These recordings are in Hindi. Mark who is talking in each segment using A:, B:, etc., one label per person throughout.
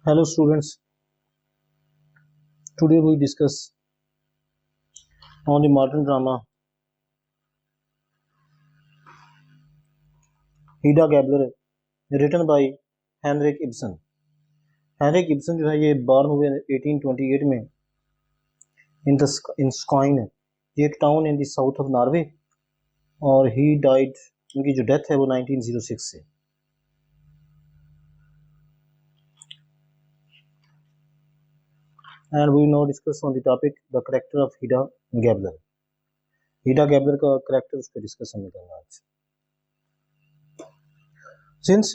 A: Hello students, today we discuss on the modern drama Hedda Gabler written by Henrik Ibsen. Henrik Ibsen जो है ये बॉर्न हुए 1828 में इन स्काइन, ये एक town in the south of Norway, और ही डाइड, उनकी जो डेथ है वो 1906 से। And we will now discuss on the topic the character of Hedda Gabler. Hedda Gabler का कैरेक्टर उस पर डिस्कस हमने करना आज। Since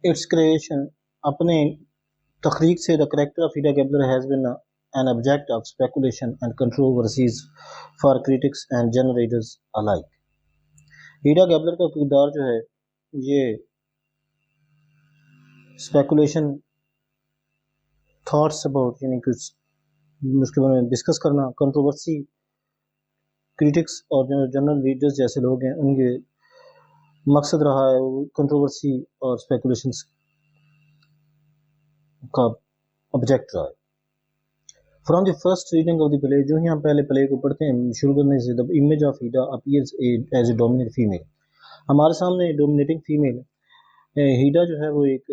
A: its creation, अपने तखरीक से the character of Hedda Gabler has been an object of speculation and controversies for critics and genre readers alike. Hedda Gabler का किरदार जो है ये स्पेकुलेशन, थॉट्स अबाउट, यानी कुछ उसके बारे में डिस्कस करना, कंट्रोवर्सी, क्रिटिक्स और जनरल रीडर्स जैसे लोग हैं उनके मकसद रहा है कंट्रोवर्सी और स्पेकुलेशंस का ऑब्जेक्ट रहा है। From the first reading of the play, जो ही हम पहले प्ले को पढ़ते हैं शुरू करने से, the image of Hedda appears as a dominate female. हमारे सामने डोमिनेटिंग फीमेल हीडा जो है वो एक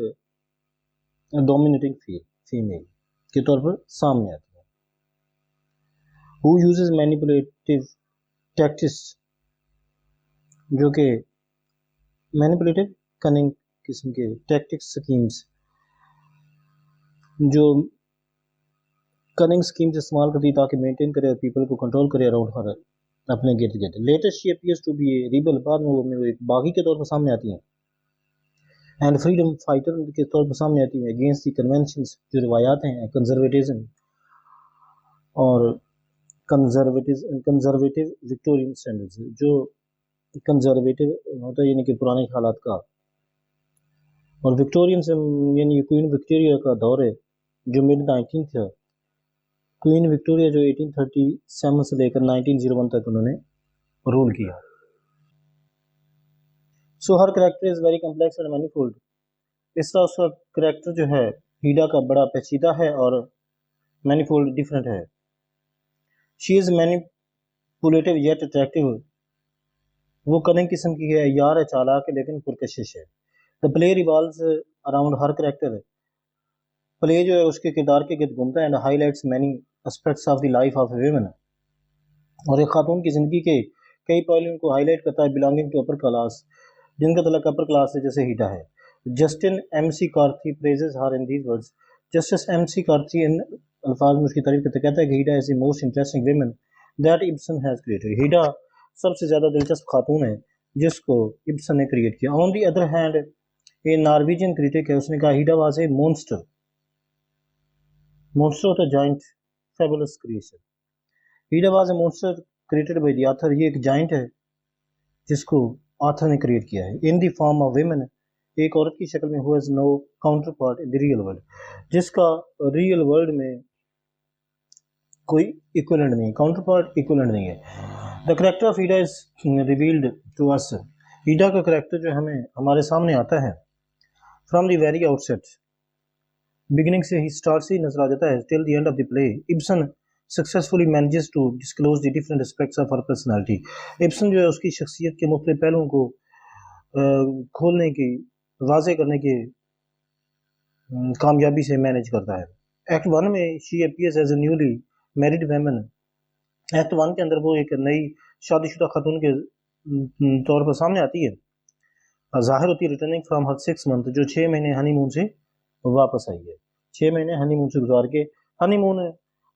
A: डोमिनेटिंग फीमेल के तौर पर सामने आती है। हु यूजेस मैनिपुलेटिव टैक्टिक्स, जो कि मैनिपुलेटिव कनिंग किस्म के टैक्टिक्स, स्कीम्स, जो कनिंग स्कीम्स इस्तेमाल करती है ताकि मेंटेन करे और पीपल को कंट्रोल करे अराउंड हर, अपने गिर्द गिर्द। Latest she appears to be a rebel, बाद में वो एक बागी के तौर पर सामने आती हैं, एंड फ्रीडम फाइटर के तौर पर सामने आती है अगेंस्ट द कन्वेंशंस, जो रिवायात हैं, कंजर्वेटिज्म और कंजर्वेटिव विक्टोरियन स्टैंडर्ड्स, जो कंजर्वेटिव होता है यानी कि पुराने ख्यालात का, और विक्टोरियन यानी क्वीन विक्टोरिया का दौर है जो मिड 19th है। क्वीन विक्टोरिया जो 1837 से लेकर 1901 तक उन्होंने रूल किया। So her character is very complex and manifold. इस तरह उसका कैरेक्टर जो है हीडा का बड़ा पेचीदा है और मैनीफोल्ड डिफरेंट है। She is manipulative yet attractive, वो कनिंग किस्म की है, यार है, चालाक है, लेकिन पुरकशिश है। The play revolves around her character, play जो है उसके किरदार के गिर्द घूमता है, and highlights many aspects of the life of a woman, और एक खातून की ज़िंदगी के कई पहलुओं को हाईलाइट करता है, बिलोंगिंग टू अपर क्लास, जिनका तलक अपर क्लास से, जैसे हीडा है। Justin McCarthy praises her in these words, justice McCarthy इन अल्फाज में उसकी तारीफ करते कहता है कि Hedda is the most interesting woman that Ibsen has created. Hedda सबसे ज़्यादा दिलचस्प खातून है जिसको इब्सन ने क्रिएट किया। On the other hand a Norwegian critic है, उसने कहा हीडा वाज ए मॉन्स्टर होता giant fabulous creation. Hedda was a monster created by the author, ये एक जाइंट है जिसको ऑथर ने क्रिएट किया है। In the form of women, एक औरत की शक्ल में, who has no counterpart in the real world, जिसका रियल वर्ल्ड में कोई इक्विवेलेंट नहीं, काउंटर पार्ट इक्विवेलेंट नहीं है। The character of Hedda is revealed to us, Hedda का कैरेक्टर जो हमें हमारे सामने आता है from the very outset, beginning से ही, स्टार्ट से ही नजर आ जाता है, till the end of the play. Ibsen successfully manages to disclose the different aspects of her personality, Ibsen जो है उसकी शख्सियत के मुख्तलिफ पहलुओं को खोलने की, वाजे करने की कामयाबी से मैनेज करता है। एक्ट 1 में she appears as a newly married woman, act 1 के अंदर वो एक नई शादीशुदा खातून के तौर पर सामने आती है, जाहिर होती है रिटर्निंग फ्रॉम हर 6 मंथ, जो 6 महीने हनीमून से वापस आई है। 6 महीने हनीमून से गुजार के, हनीमून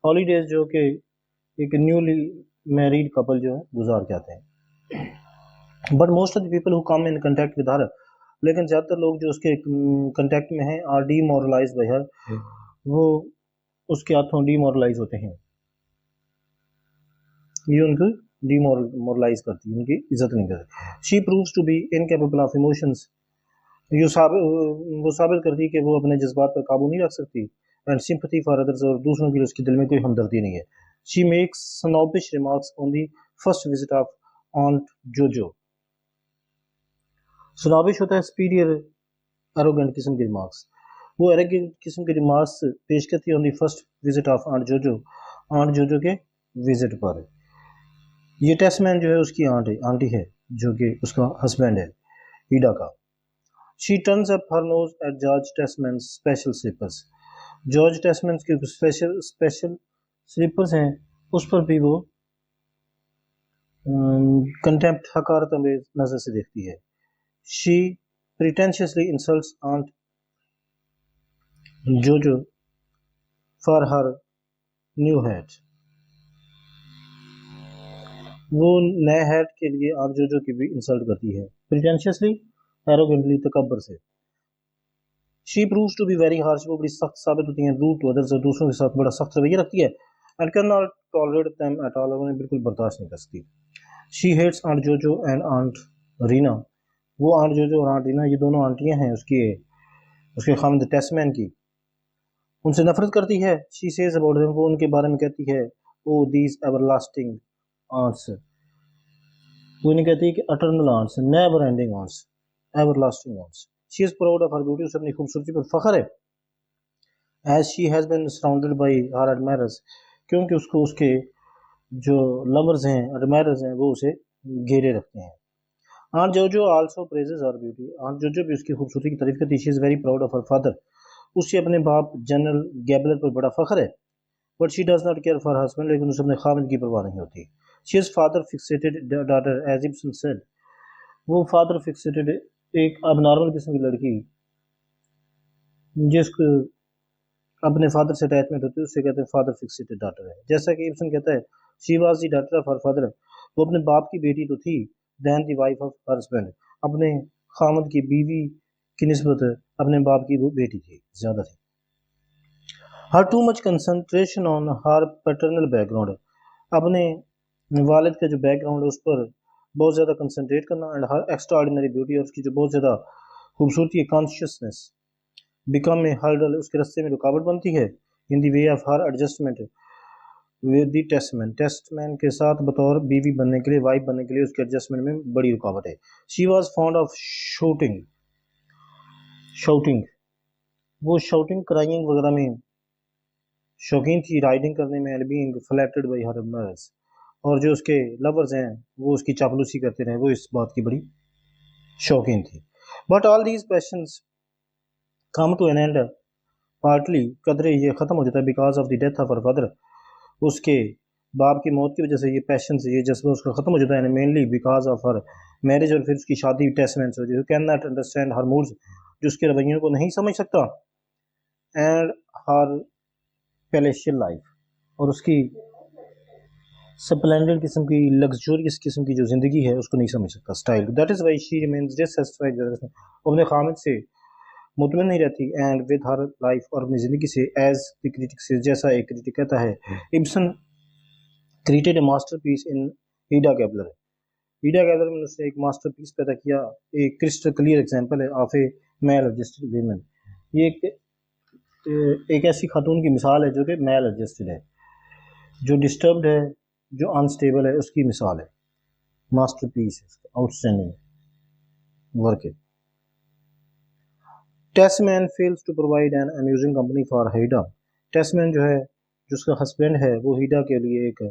A: हॉलीडेज जो कि एक न्यूली मैरिड कपल जो है गुजार के आते हैं। But most of the people who come in contact with her, लेकिन ज़्यादातर लोग जो उसके कांटेक्ट में हैं, आर डीमोरलाइज बाय हर, वो उसके हाथों डीमोरलाइज होते हैं, ये उनको डीमोरलाइज करती है, उनकी इज्जत नहीं करती। She proves to be incapable of emotions, वो साबित करती है कि वो अपने जज्बात पर काबू नहीं रख सकती, एंड सिंपैथी फॉर अदर्स, और दूसरों के लिए उसके दिल में कोई हमदर्दी नहीं है। She makes snobbish remarks on the first visit of ऑन्ट जोजो, स्नॉबिश होता है सुपीरियर एरोगेंट किस्म के रिमार्क्स, वो एरोगेंट किस्म के रिमार्क्स पेश करती है on the first visit of aunt Jojo के विजिट पर। ये टेस्टमैन जो है उसकी आंटी है जो कि उसका हस्बैंड है ईडा का। She turns up her nose at George Tesman special slippers. George Tesman के स्पेशल स्लीपर्स हैं उस पर भी वो कंटेम्प्ट हकारत अमेज नजर से देखती है। शी प्रिटेंशियसली इंसल्ट्स आंट जोजो फॉर हर न्यू हैट। वो नए हैट के लिए आंट जोजो की भी इंसल्ट करती है। प्रिटेंशियसली एरोगेंटली तकब्बर से। She proves to be very harsh. वो बड़ी सख्त साबित होती हैं। रूट टू अदर्स, दूसरों के साथ बड़ा सख्त रवैया रखती है। And can not tolerate them at all. उन्हें बिल्कुल बर्दाश्त नहीं कर सकती। शी हेट्स आंट जोजो एंड आंट रीना। वो आंट जोजो और आंट रीना ये दोनों आंटियां हैं उसके खामिद टेस्टमैन की, उनसे नफरत करती है। She says about them. वो उनके बारे में कहती है ओ दीज एवरलास्टिंग आंट्स। वो इन्हें कहती है कि eternal aunts, never ending aunts, everlasting aunts. She is proud of her beauty. उसे अपनी खूबसूरती पर फख्र है। As she has been surrounded by her admirers. क्योंकि उसको उसके जो लवर्स हैं, एडमायरर्स हैं, वो उसे घेरे रखते हैं। Aunt Jojo also praises her beauty. Aunt Jojo भी उसकी खूबसूरती की तारीफ करती है। She is very proud of her father. उसे अपने बाप जनरल गैबलर पर बड़ा फख्र है। But she does not care for husband. लेकिन उसे अपने खामिद की परवाह नहीं होती। She is father fixated daughter as Ibsen said. वो फादर फिक्सेटेड एक अबनॉर्मल किस्म की लड़की जिसको अपने फादर से अटैचमेंट होती है उससे कहते हैं फादर फिक्सेटेड डॉटर है। जैसा कि इब्सन कहता है she was the daughter of her father. वो अपने बाप की बेटी तो थी, than the wife of her husband. अपने खामद की बीवी की निस्बत अपने बाप की वो बेटी थी, ज्यादा थी। हर too much concentration on her paternal background. अपने वालिद का जो बैकग्राउंड है उस पर बहुत ज़्यादा कंसंट्रेट करना। And her extra ordinary beauty, और उसकी जो बहुत ज़्यादा खूबसूरती है, कॉन्शियसनेस बिकम में हर्डल, उसके रास्ते में रुकावट बनती है। In the way of her adjustment with the Tesman के साथ बतौर बीवी बनने के लिए, वाइफ बनने के लिए उसके एडजस्टमेंट में बड़ी रुकावट है। She was found of shouting. वो शाउटिंग क्राइंग वगैरह में शौकीन थी, राइडिंग करने में। And being flattered bye her admirers. और जो उसके लवर्स हैं वो उसकी चापलूसी करते रहे, वो इस बात की बड़ी शौकीन थी। But all these passions come to an end. Partly कदरे ये ख़त्म हो जाता है because of the death of her father. उसके बाप की मौत की वजह से ये पैशन ये जज्बा उसका ख़त्म हो जाता है। Mainly because of her marriage, और फिर उसकी शादी टेस्टमैन से होती है। Can not understand her moods, जो उसके रवैयों को नहीं समझ सकता। एंड हर पैलेशियल लाइफ, और उसकी स्प्लेंडेड किस्म की, लग्जूरियस किस्म की जो ज़िंदगी है उसको नहीं समझ सकता, style. That is why she remains dissatisfied. अपने खामिद से मुतमईन नहीं रहती। एंड विद हर लाइफ, और अपनी ज़िंदगी से। एज द क्रिटिक से, जैसा एक क्रिटिक कहता है, Ibsen created a masterpiece in Hedda Gabler. Hedda Gabler में उसने एक मास्टरपीस पैदा किया। एक क्रिस्टल क्लियर एग्जांपल है of a maladjusted women. ये एक ऐसी खातून की मिसाल है जो कि मेल एडजस्टेड है, जो डिस्टर्ब्ड है, जो अनस्टेबल है, उसकी मिसाल है। मास्टरपीस है, आउटस्टैंडिंग वर्क है। Tesman fails to provide an amusing company for Hedda. Tesman जो है, जो उसका हस्बैंड है, वो हीडा के लिए एक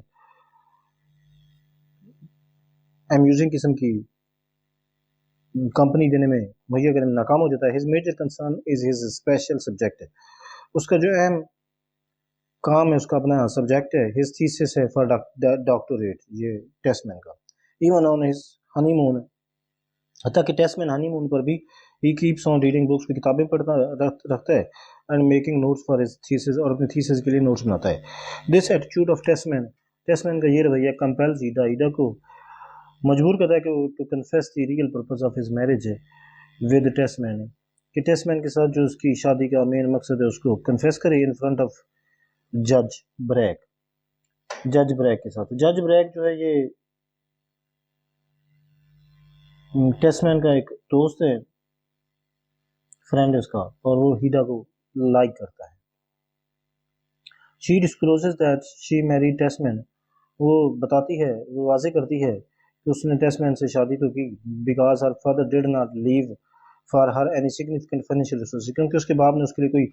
A: अम्यूजिंग किस्म की कंपनी देने में, मुहैया करने में नाकाम हो जाता है। His major concern is his special subject. उसका जो अहम काम है, उसका अपना सब्जेक्ट है, हिज थीसिस है फॉर डॉक्टरेट, ये टेस्टमैन का। इवन ऑन हिज हनीमून, हत्ता कि टेस्टमैन हनीमून पर भी he keeps on reading books, की किताबें पढ़ता रखता है। And making notes for his thesis, और अपने थीसिस के लिए नोट्स बनाता है। दिस एटीट्यूड ऑफ टेस्टमैन का ये रवैया कंपेल्स ईडा को मजबूर करता है कि वो to confess the real purpose of his marriage with Tesman, कि टेस्टमैन के साथ जो उसकी शादी का मेन मकसद है उसको कन्फेस करे इन फ्रंट ऑफ जज ब्रैक के साथ। जज ब्रैक जो है ये टेस्टमैन का एक दोस्त है, फ्रेंड है उसका, और वो हीडा को लाइक करता है। She discloses that she married Tesman. वो बताती है, वो वाजे करती है कि उसने टेस्टमैन से शादी तो की, because her father did not leave for her any significant financial resource, क्योंकि उसके बाप ने उसके लिए कोई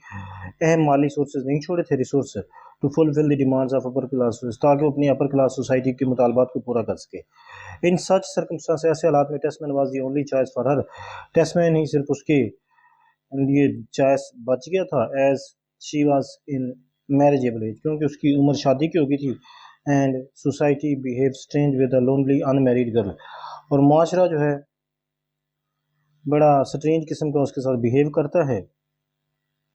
A: अहम माली सोर्सेज नहीं छोड़े थे, resource to fulfil the demands of upper class, ताकि वो अपनी अपर क्लास सोसाइटी के मुतालबात को पूरा कर सके। इन सच सर्कमस्टांस, ऐसे हालात में Tesman was the only choice for her, Tesman ही सिर्फ उसके लिए चॉइस बच गया था, as she was in marriageable age, क्योंकि उसकी उम्र शादी की हो गई थी। And society behave strange with a lonely unmarried girl, और मुआशरा जो है बड़ा स्ट्रेंज किस्म का उसके साथ बिहेव करता है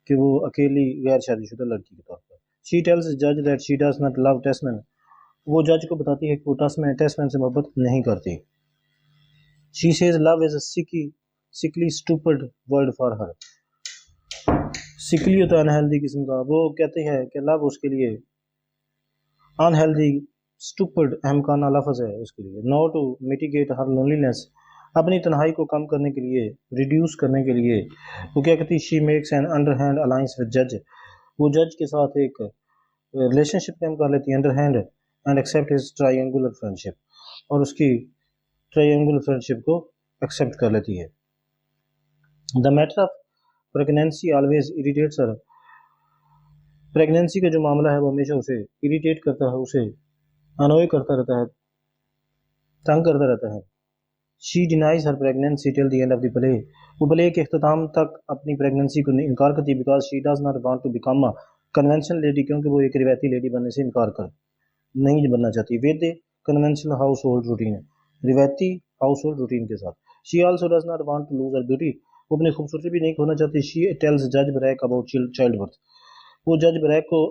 A: कि वो अकेली गैर शादीशुदा लड़की के तौर पर। शी टेल्स जज that she does not love Tesman, वो जज को बताती है कि वो टेस्टमैन से मोहब्बत नहीं करती। She says love is a sickly stupid word for her, sickly होता है अनहेल्दी किस्म का, वो कहती है कि लव उसके लिए अनहेल्दी स्टूपिड अहमकाना लफ्ज़ है उसके लिए। Now to mitigate her loneliness, अपनी तन्हाई को कम करने के लिए, रिड्यूस करने के लिए वो क्या कहती है, she makes an underhand alliance with जज, वो जज के साथ एक रिलेशनशिप कायम कर लेती है underhand, and accept his triangular friendship, और उसकी ट्रायंगुलर फ्रेंडशिप को एक्सेप्ट कर लेती है। The matter of pregnancy always irritates her, pregnancy का जो मामला है वो हमेशा उसे इरिटेट करता है, उसे अनोय करता रहता है, तंग करता रहता है। She denies her pregnancy till the end of the play, वो प्ले के अख्ताम तक अपनी प्रेगनेंसी को इनकार करती है, because she does not want to become a conventional lady, क्योंकि वो एक रिवायती लेडी बनने से इनकार कर नहीं बनना चाहती with the conventional household routine, रिवायती हाउस होल्ड रूटीन के साथ। She also does not want to lose her beauty, वो अपनी खूबसूरती भी नहीं खोना चाहती। शी टेल्स जज ब्रैक अबाउट चाइल्ड बर्थ, वो जज ब्रैक को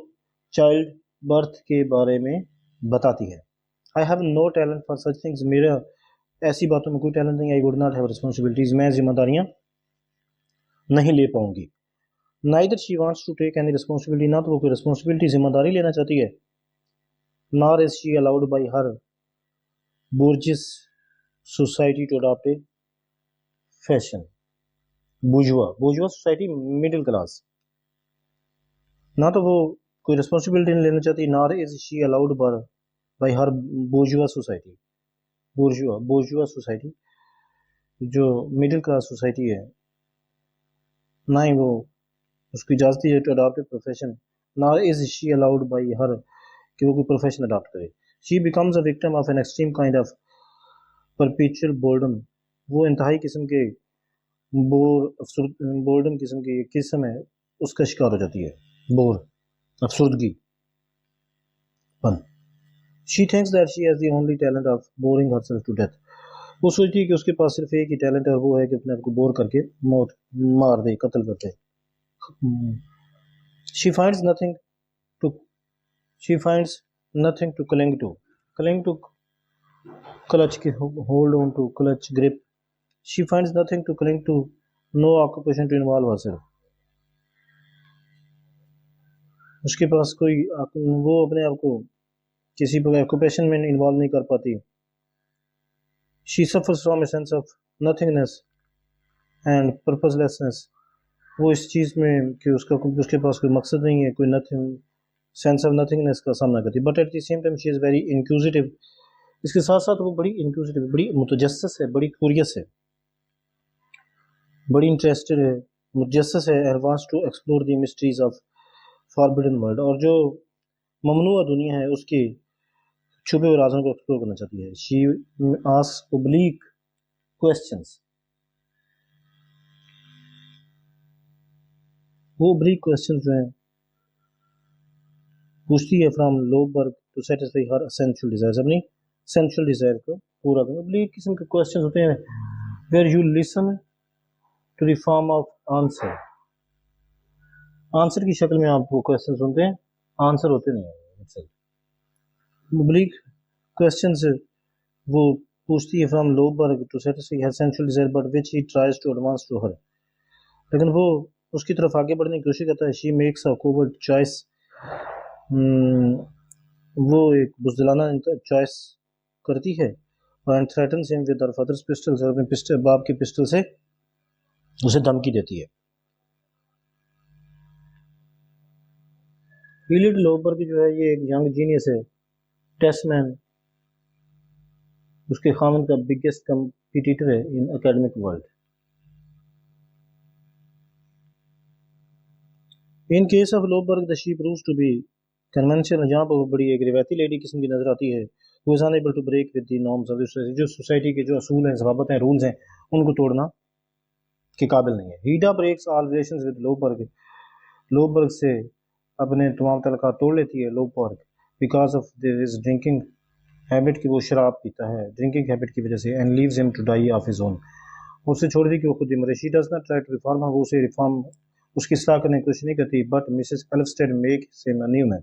A: चाइल्ड बर्थ के बारे में बताती है। I have no talent for such things, मेरा ऐसी बातों में कोई टैलेंट नहीं। I would not have responsibilities, मैं जिम्मेदारियां नहीं ले पाऊंगी। Neither she wants to take any responsibility, ना तो वो कोई रिस्पॉन्सिबिलिटी जिम्मेदारी लेना चाहती है, nor is she allowed by her bourgeois society to adopt a fashion, bourgeois society middle class, ना तो वो कोई रिस्पॉन्सिबिलिटी नहीं लेना चाहती, nor is she allowed by her bourgeois society, bourgeois society जो मिडिल क्लास सोसाइटी है, ना ही वो उसको इजाज़त है to adopt a profession, nor is she allowed by her कि वो कोई प्रोफेशन अडॉप्ट करे। She becomes a victim of an extreme kind of perpetual boredom, वो इंतहाई किस्म के बोर्डम किस्म की किस्म है उसका शिकार हो जाती है, बोर अफसुर्दगी पन। She thinks that she has the only talent of boring herself to death, वो सोचती है कि उसके पास सिर्फ एक ही टैलेंट है और वो है कि अपने आप को बोर करके मौत मार दे, कत्ल कर दे। She finds nothing to she finds nothing to cling to clutch hold on to clutch grip, she finds nothing to cling to, no occupation to involve herself, उसके पास कोई वो अपने आप को किसी ऑक्यूपेशन में इन्वॉल्व नहीं कर पाती। She suffers from a sense of nothingness and purposelessness, वो इस चीज़ में कि उसके पास कोई मकसद नहीं है, कोई नथिंग सेंस ऑफ नथिंगनेस का सामना करती। But at the same time she is very inquisitive, इसके साथ साथ वो बड़ी इंक्यूजिटिव, बड़ी मुतजस्सिस है, बड़ी क्यूरियस है, बड़ी इंटरेस्टेड है, मुतजस्सिस है, and wants to explore the mysteries of forbidden world, और जो ममनुआ दुनिया है उसके छुपे हुए राज़ों को एक्सप्लोर करना चाहती है। शी आस्क्स ओब्लीक क्वेश्चंस, वो ओब्लीक क्वेश्चंस जो हैं पूछती है from low birth to satisfy her sensual desires, अपनी सेंसुअल डिजायर को पूरा करना। ओब्लीक किस्म के क्वेश्चंस होते हैं where you listen to the form of answer, answer की शक्ल में आप वो क्वेश्चन सुनते हैं, आंसर होते नहीं है। ओब्लीक क्वेश्चंस वो पूछती है from low birth to satisfy her sensual desire but which he tries to advance to her, लेकिन वो उसकी तरफ आगे बढ़ने की कोशिश करता है। She makes a coward choice, वो एक बुज़दिलाना चॉइस करती है, and threatens him with her father's pistols, और अपने बाप के पिस्टल से उसे धमकी देती है। इलिड लोबर्ग जो है ये एक यंग जीनियस है, टेस्टमैन उसके खामन का बिगेस्ट कंपटीटर है in academic world. In case of Lovborg the she proves to be conventional, जहाँ पर वो बड़ी एक रिवायती लेडी किस्म की नजर आती है, वो is unable to break with the norms of society, जो सोसाइटी के जो असूल हैं, ज़वाबित हैं, रूल्स हैं, उनको तोड़ना के काबिल नहीं है। Hedda breaks all relations with Lovborg, Lovborg से अपने तमाम तलका तोड़ लेती है Lovborg, because of this drinking habit की वो शराब पीता है, ड्रिंकिंग हैबिट की वजह से, and leaves him to die of his own, उससे छोड़ दी कि वो खुद ही मरे। She does not try to reform, वो उसे रिफॉर्म उसकी इस्लाह करने की कोशिश नहीं करती, but Mrs Elvsted make him a new man,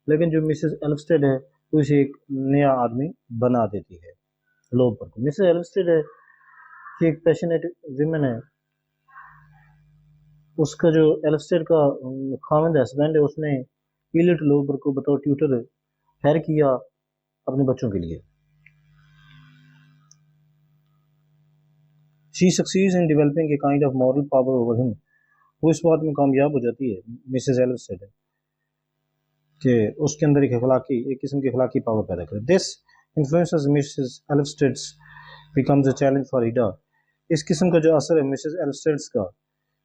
A: लेकिन जो मिसेस एल्फस्टेड है वो इसे एक नया आदमी बना देती है लोबर्ग को। मिसेस एल्फस्टेड है कि एक पैशनेट विमेन है, उसका जो एल्फस्टेड का खामिद हस्बैंड है, उसने पीलेट लोबर्ग को बतौर ट्यूटर हायर किया अपने बच्चों के लिए। She succeeds in developing a kind of moral power over him, वो इस बात में कामयाब हो जाती है मिसेस एल्फस्टेड कि उसके अंदर एक किस्म की अखलाकी पावर पैदा करे। This influences Mrs Elvsted becomes a challenge for Hedda, इस किस्म का जो असर है मिसेस एल्फस्टेड का,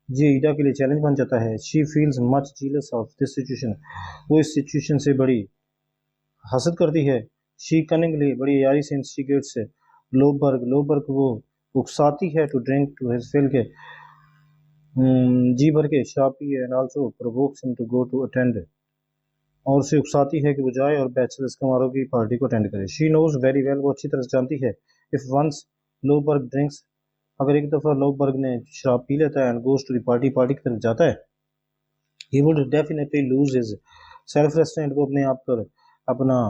A: ये ईडा के लिए चैलेंज बन जाता है। She feels much jealous of this situation, वो इस सिचुएशन से बड़ी हसद करती है। शी कनिंगली, बड़ी यारी से इंस्टिगेट्स है लोबर्ग को वो उकसाती है to drink to his fill के, जी भर के शराब पिए, and also provokes him to go to attend, और उसे उकसाती है कि वो जाए और बैचलर्स कमारों की पार्टी को अटेंड करे। शी नोज वेरी वेल, वो अच्छी तरह से जानती है, इफ वंस लोबर्ग ड्रिंक्स, अगर एक दफ़ा लोबर्ग ने शराब पी लेता है, and goes to the party की तरफ जाता है, he would definitely lose his self restraint, वो अपने आप पर अपना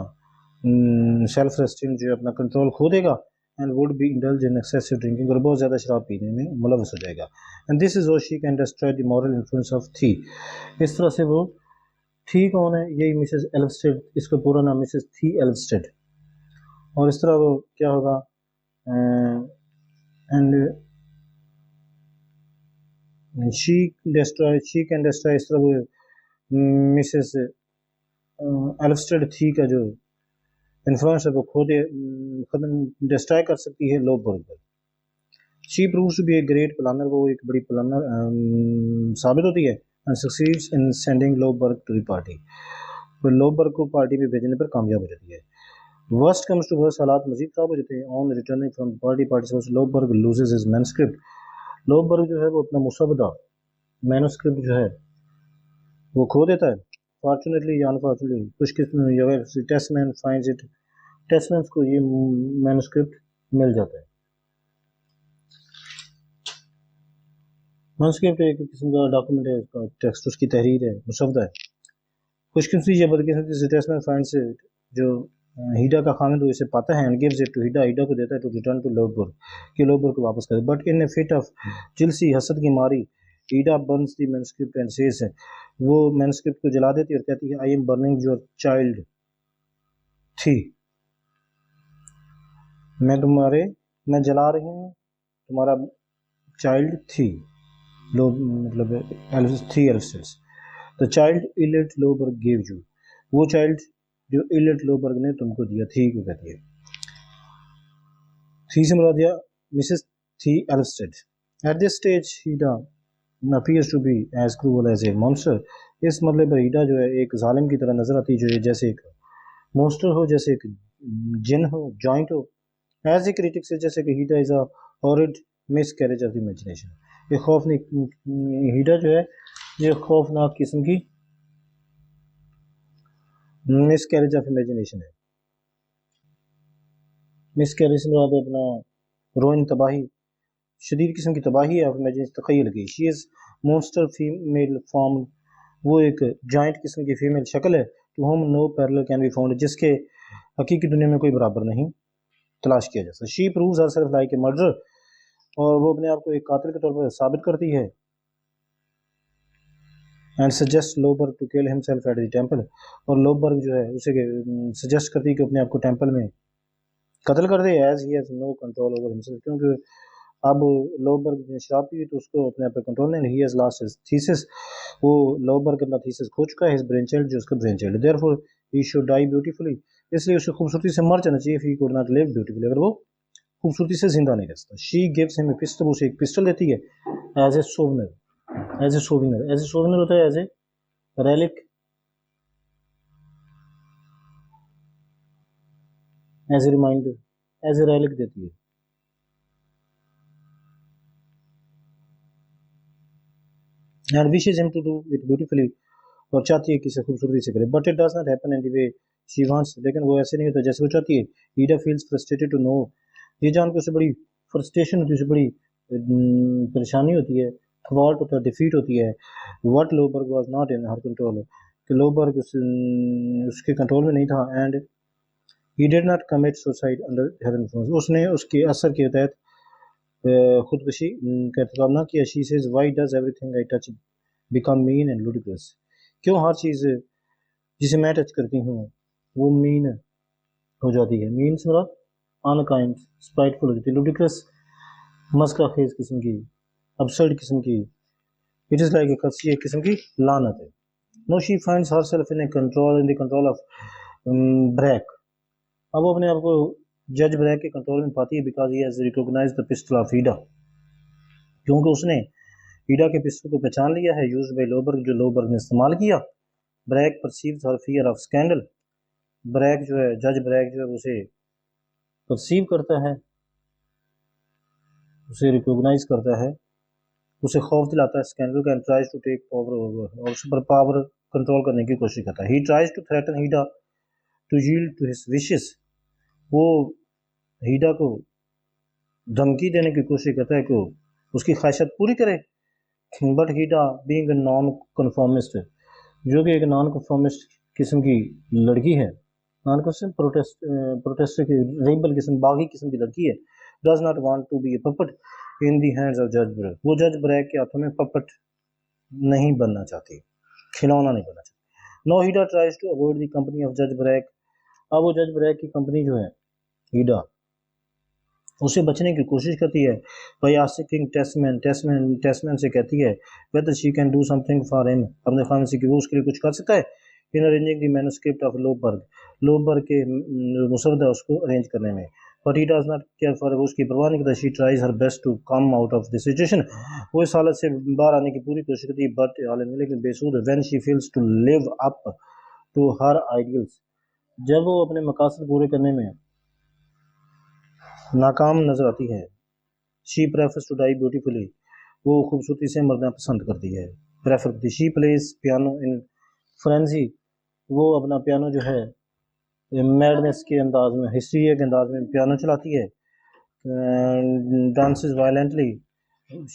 A: सेल्फ रेस्ट्रेंट जो है अपना कंट्रोल खो देगा, and would be indulge in excessive drinking, और बहुत ज़्यादा शराब पीने में मुलव्वस हो जाएगा। And this is she can destroy the moral influence of थी, इस तरह से वो थी कौन है, यही मिसेस एल्फस्टेड, इसका पूरा नाम मिसेस थी एल्फस्टेड, और इस तरह वो क्या होगा, एंड शी कैन डिस्ट्रॉय, इस तरह वो मिसेस एल्फस्टेड थी का जो इन्फ्लुएंस है वो खत्म डिस्ट्रॉय कर सकती है लोबर्ग पर। She proves to be a great planner, वो एक बड़ी प्लानर साबित होती है, and succeeds in sending Lovborg to the party, वो लोबर्ग को पार्टी में भेजने पर कामयाब हो जाती है। वर्स्ट कम्स टू वर्स्ट, हालात मजीद खराब हो जाते हैं। On returning from party Lovborg loses his manuscript, Lovborg जो है वो अपना मुसवदा मैन्युस्क्रिप्ट जो है वो खो देता है, फॉर्चुनेटली या अनफॉर्चुनेटली, खुशकिस्मती टेस्टमैन फाइंड्स इट, टेस्टमैन को ये मैन्युस्क्रिप्ट मिल जाता है। मैन्युस्क्रिप्ट एक किस्म का डॉक्यूमेंट है, उसका टेक्स्ट, उसकी तहरीर है, मुसवदा है। खुशकिस्मती या बदकिस्मती से टेस्टमैन फाइंड्स इट, जो हीडा का खामिद इसे पाता है, एंड गिव्स इट टू हीडा, हीडा को देता है टू रिटर्न टू लोबर्ग, कि लोबर्ग को वापस करे। But in a fit of jealousy, हसद की मारी, Hedda burns the manuscript and says है, वो मैन्युस्क्रिप्ट को जला देती है और कहती है, I am burning your child थी, मैं जला रही हूँ तुम्हारा चाइल्ड थी, लोग मतलब Thea Elvsted's, the child Eilert Lovborg give you, वो चाइल्ड जो इलेट लोबर्ग ने तुमको दिया, थी को कहती है। थी से मुराद दिया Mrs Thea Elvsted. At this stage Hedda appears to be as cruel as a monster, इस मतलब पर हीडा जो है एक जालिम की तरह नजर आती है, जो जैसे एक मॉन्स्टर हो, जैसे एक जिन हो, जॉइंट हो। एज ए क्रिटिक से, जैसे कि Hedda is a horrid miscarriage of the imagination, ये खौफनाक, हीडा जो है ये खौफनाक किस्म की मिसकैरेज ऑफ इमेजिनेशन है। मिसकैरेज से मुराद अपना रोइन, तबाही, शदीद किस्म की तबाही है, इमेजिनेशन तखय्युल की। She is monster female form, वो एक जॉइंट किस्म की फीमेल शक्ल है, to whom no parallel can be found, जिसके हकीकी दुनिया में कोई बराबर नहीं तलाश किया जा सकता। She proves herself like a murderer, और वो अपने आप को एक कातिल के तौर पर साबित करती है, and suggest Lovborg to kill himself at the temple, और लोबर्ग जो है उसे सजेस्ट करती है कि अपने आप को टेंपल में कत्ल कर दे, as he has no control over himself, क्योंकि अब लोबर्ग ने शराब पी तो उसको अपने आप पे कंट्रोल नहीं, he has lost his thesis, वो लोबर्ग अपना थीसिस खो चुका है, हिज ब्रेन चाइल्ड, जो उसका brain child, therefore he should die beautifully, इसलिए उसे खूबसूरती से मर जाना चाहिए, he could not live beautifully, अगर वो खूबसूरती से जिंदा नहीं रह सकता। She gives him a pistol, उसे एक पिस्टल देती है, as a souvenir, as a souvenir होता है as a relic as a reminder, as a relic देती है। and wishes him to do it beautifully, और चाहती है कि इसे खूबसूरती से करे, but it does not happen in the way she wants, लेकिन वो ऐसे नहीं होता जैसे वो चाहती है। ईडा feels frustrated to know, ये जान के उसे बड़ी फ्रस्ट्रेशन होती है, उसे बड़ी परेशानी होती है, थवार्ट होता है, डिफीट होती है। what Loberg was not in her control, कि लोबर्ग उसके कंट्रोल में नहीं था, and he did not commit suicide under her influence, उसने उसके असर के तहत खुदकुशी का इर्तिकाब ना किया। she says why does everything I touch become mean and ludicrous, क्यों हर चीज़ जिसे मैं टच करती हूँ वो मीन हो जाती है। मीन से मतलब अनकाइंड, स्पाइटफुल हो जाती है। ludicrous मस्का खेज किस्म की, absurd किस्म की। इट इज़ लाइक एक किस्म की लानत है। Now she finds herself in the control of Brack, अब वो अपने आप को जज ब्रैक के कंट्रोल में पाती है, because he has recognised the pistol of Hedda, क्योंकि उसने ईडा के पिस्टल को पहचान लिया है, यूज्ड बाय लोबर्ग, जो लोबर्ग ने इस्तेमाल किया। Brack perceives her fear of scandal, Brack जो है, जज ब्रैक जो है उसे परसीव करता है, उसे रिकॉग्नाइज करता है, उसे खौफ दिलाता है स्कैंडल का, and tries to take power over, और उस पर पावर कंट्रोल करने की कोशिश करता है। He tries to threaten Hedda to yield to his wishes, वो ईडा को धमकी देने की कोशिश करता है कि उसकी ख्वाहिशात पूरी करे। But Hedda being a nonconformist, जो कि एक नॉन कन्फॉर्मिस्ट किस्म की लड़की है, नॉन प्रोटेस्ट की रेबल किस्म, बागी किस्म की लड़की है, does not want to be a puppet in the hands of जज ब्रैक, वो जज ब्रैक के हाथों में पपट नहीं बनना चाहती, खिलौना नहीं बनना चाहती। No Hedda tries to avoid the company of जज ब्रैक, अब वो जज ब्रैक की कंपनी जो है ईडा उसे बचने की कोशिश करती है। भाई आस्किंग टेस्टमैन से कहती है whether she can do something for him, अपने खान से कि वो उसके लिए कुछ कर सकता है। In arranging the manuscript of Lovborg के मुसवदा उसको अरेंज करने में, but he does not care for, वो उसकी परवाह नहीं करता। She tries her best to come out of the situation, वो इस हालत से बाहर आने की पूरी कोशिश करती है, बट लेकिन बेसूद। When she feels to live up to her ideals, जब वो अपने मकासद पूरे करने में नाकाम नजर आती है। She prefers to die beautifully, वो खूबसूरती से मरना पसंद करती है, प्रेफर करती है। She plays piano in frenzy, वो अपना पियानो जो है मैडनेस के अंदाज में, हिस्ट्रिया के अंदाज में पियानो चलाती है। डांसेस वायलेंटली,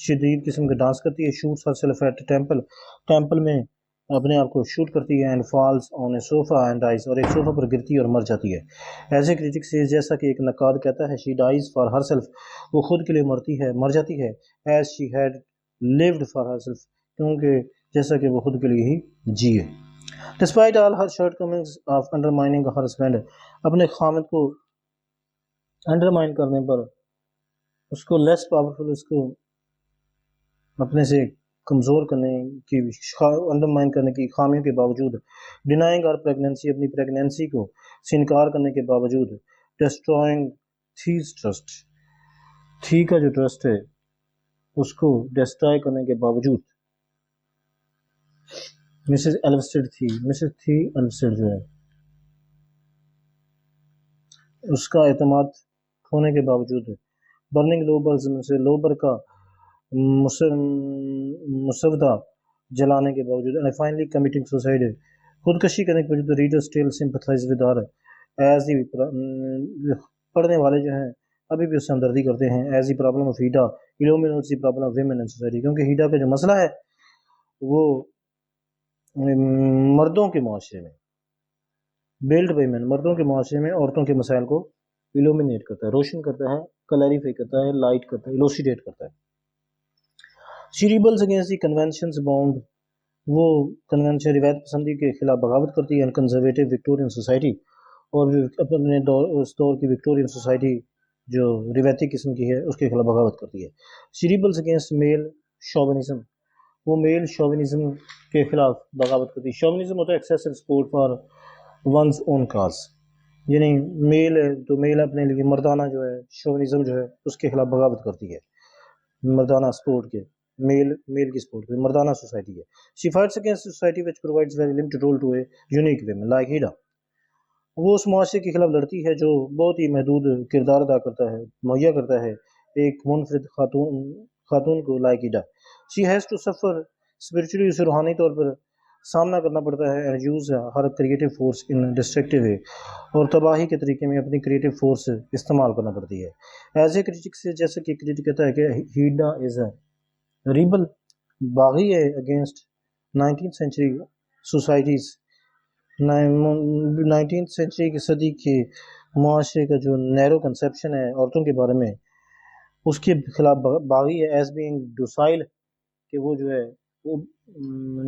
A: शदीद किस्म का डांस करती है। शूट्स हरसेल्फ एट टेम्पल में अपने आप को शूट करती है। And falls on a sofa and dies, और एक सोफा पर गिरती है और मर जाती है। एज ए क्रिटिक से, जैसा कि एक नकाद कहता है, शी डाइज फॉर हरसेल्फ, वो खुद के लिए मरती है, मर जाती है। As she had lived for herself, क्योंकि जैसा कि वो खुद के लिए ही जिए। Despite all her shortcomings of undermining her husband, अपने खामद को अंडरमाइन करने पर, उसको लेस पावरफुल, उसको अपने से कमज़ोर करने की, अंडरमाइन करने की खामियों के बावजूद, डिनाइंग और प्रेगनेंसी, अपनी प्रेगनेंसी को से इनकार करने के बावजूद, डिस्ट्रॉइंग थीज ट्रस्ट, थी का जो ट्रस्ट है उसको डिस्ट्रॉय करने के बावजूद, मिसेस एल्वस्टेड जो है उसका एतमाद खोने के बावजूद, बर्निंग लोबर्ग से लोबर का मुसवदा जलाने के बावजूद, एंड फाइनली कमिटिंग सुसाइड, खुदकशी करने के बावजूद, reader still sympathise with her, as the, पढ़ने वाले जो हैं अभी भी उससे हमदर्दी करते हैं। As the problem of Hedda illuminates the problem of women in society, क्योंकि हीडा का जो मसला है वो मर्दों के माशरे में, बिल्ड बाई मैन, मर्दों के माशरे में औरतों के मसाइल को इल्यूमिनेट करता है, रोशन करता है, क्लैरिफाई करता है, लाइट करता है, इलोसिडेट करता है। She rebels against the conventions bound, वो कन्वेंशन रिवायत पसंदी के खिलाफ बगावत करती है। कंजर्वेटिव विक्टोरियन सोसाइटी, और अपने उस दौर की विक्टोरियन सोसाइटी जो रिवायती किस्म की है उसके खिलाफ बगावत करती है। She rebels against male chauvinism, वो मेल शोविनिज्म के खिलाफ बगावत करती है। शोविनिज्म होता है excessive support for one's own cause, यानी मेल है तो मेल अपने लिए मर्दाना जो है शोविनिज्म जो है उसके खिलाफ बगावत करती है, मर्दाना सपोर्ट के। मेल की सपोर्ट करती है, मर्दाना सोसाइटी है। She fights against society which provides very limited role to a unique women like Hedda. वो उस मुआशरे के खिलाफ लड़ती है जो बहुत ही महदूद किरदार अदा करता है, मुहैया करता है एक मुनफरिद खातून को like Hedda. She has to suffer spiritually, उसे रूहानी तौर पर सामना करना पड़ता है and use her creative force in destructive way, और तबाही के तरीके में अपनी क्रिएटिव फोर्स इस्तेमाल करना पड़ती है। एज ए क्रिटिक से, जैसे कि क्रिटिक कहता है कि हीडा इज़ अ रिबल, बागी है against 19th century societies. 19th century की सदी के मुआशरे का जो नैरो कंसेप्शन है औरतों के बारे में, उसके खिलाफ बागी है एज बीइंग डोसाइल, कि वो जो है वो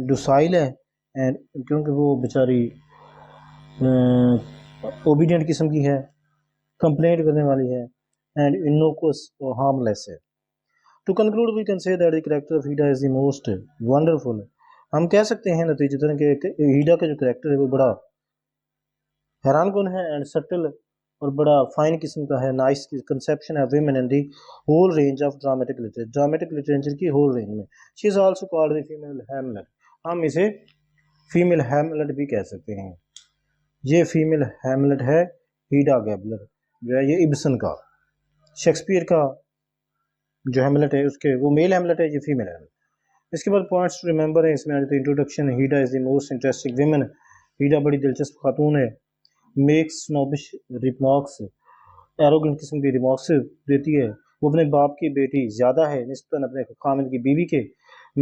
A: डोसाइल है, एंड क्योंकि वो बेचारी ओबीडियंट किस्म की है, कंप्लेंट करने वाली है, एंड इनोकुअस और हार्मलेस है। To conclude we can say that the character of Hedda is the most wonderful. हम कह सकते हैं नतीजतन कि हीडा का जो कैरेक्टर है वो बड़ा हैरान कुन है एंड सटल और बड़ा फाइन किस्म का है। नाइस कंसेप्शन है women in the whole range of dramatic literature की होल रेंज में। She is also called the female Hamlet. हम इसे फीमेल हैमलेट भी कह सकते हैं। ये फीमेल हैमलेट है हीडा गैबलर जो है, ये इब्सन का, शेक्सपियर का जो हैमलेट है उसके वो मेल हैमलेट है, ये फीमेल हैमलेट। इसके बाद पॉइंट्स टू रिमेंबर है इसमें आ जाते हैं। Introduction, Hedda is the most interesting women. Hedda बड़ी दिलचस्प खातून है। मेक्स स्नोबिश रिमार्क्स, एरोगेंट किस्म की रिमार्क्स देती है। वो अपने बाप की बेटी ज़्यादा है निस्बतन अपने खामिद की बीवी के।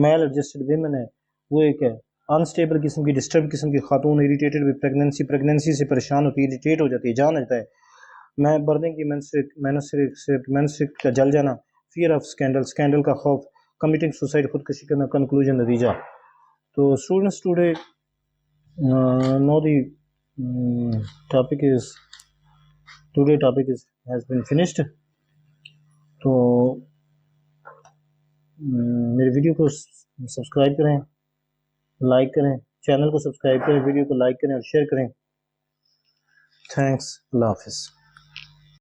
A: मेल एडजस्टेड विमेन है, वो एक अनस्टेबल किस्म की, डिस्टर्ब किस्म की खातून। इरीटेटेड विद प्रेगनेंसी से परेशान होती है, इरीटेट हो जाती है, जान जाता है। मैं बर्निंग की मेंस्ट्रुएट का जल जाना। फियर ऑफ स्कैंडल का खौफ। कमिटिंग सुसाइड, खुदकशी करना। कंक्लूजन, नतीजा। तो students today know the topic is has been finished। तो मेरे वीडियो को सब्सक्राइब करें, लाइक करें, चैनल को सब्सक्राइब करें, वीडियो को लाइक करें और शेयर करें। थैंक्स, अल्लाह हाफिज़।